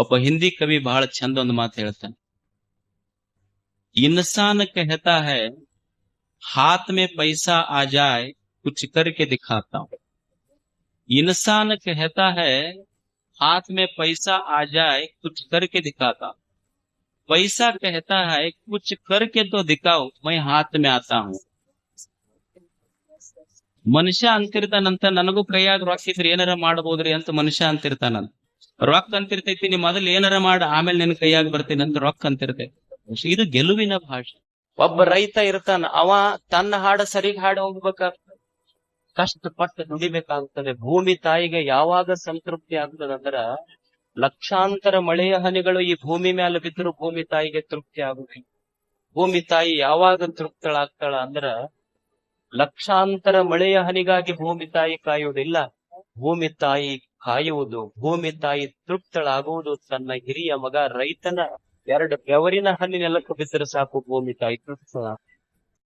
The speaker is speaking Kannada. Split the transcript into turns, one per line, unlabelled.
ಒಬ್ಬ ಹಿಂದಿ ಕವಿ ಬಹಳ ಚಂದ ಒಂದು ಮಾತು ಹೇಳ್ತಾನೆ. इंसान कहता है हाथ में पैसा आ जाए कुछ करके दिखाता हूं. इंसान कहता है हाथ में पैसा आ जाए कुछ करके दिखाता हूं. पैसा कहता है कुछ करके तो दिखाओ मैं हाथ में आता हूं. ಮನುಷ್ಯ ಅಂತಿರ್ತಾನಂತ ನನಗೂ ಕೈಯಾಗ ರೊಕ್ಕ ಇದ್ರೆ ಏನಾರ ಮಾಡಬಹುದ್ರಿ ಅಂತ ಮನುಷ್ಯ ಅಂತಿರ್ತಾನಂತ. ರೊಕ್ಕ ಅಂತಿರ್ತೈತಿ ನೀ ಮೊದಲು ಏನಾರ ಮಾಡ ಆಮೇಲೆ ನಿನ್ ಕೈಯಾಗ ಬರ್ತೀನಿ ಅಂತ ರೊಕ್ಕ ಅಂತಿರ್ತೈತಿ. ಇದು ಗೆಲುವಿನ ಭಾಷೆ. ಒಬ್ಬ ರೈತ ಇರ್ತಾನ, ಅವ ತನ್ನ ಹಾಡ ಸರಿಗ್ ಹಾಡ ಹೋಗ್ಬೇಕಾಗ್ತದೆ, ಕಷ್ಟಪಟ್ಟು ದುಡಿಬೇಕಾಗ್ತದೆ. ಭೂಮಿ ತಾಯಿಗೆ ಯಾವಾಗ ಸಂತೃಪ್ತಿ ಆಗ್ತದಂದ್ರ ಲಕ್ಷಾಂತರ ಮಳೆಯ ಹನಿಗಳು ಈ ಭೂಮಿ ಮೇಲೆ ಬಿದ್ದರೂ ಭೂಮಿ ತಾಯಿಗೆ ತೃಪ್ತಿ ಆಗುದಿಲ್ಲ. ಭೂಮಿ ತಾಯಿ ಯಾವಾಗ ತೃಪ್ತಳಾಗ್ತಾಳ ಅಂದ್ರ ಲಕ್ಷಾಂತರ ಮಳೆಯ ಹನಿಗಾಗಿ ಭೂಮಿ ತಾಯಿ ಕಾಯುವುದಿಲ್ಲ. ಭೂಮಿ ತಾಯಿ ಕಾಯುವುದು, ಭೂಮಿ ತಾಯಿ ತೃಪ್ತಳಾಗುವುದು ತನ್ನ ಹಿರಿಯ ಮಗ ರೈತನ 2 ಬೆವರಿನ ಹನಿ ನೆಲಕ್ಕೆ ಬಿದ್ದರೆ ಸಾಕು ಭೂಮಿ ತಾಯಿ ತೃಪ್ತ.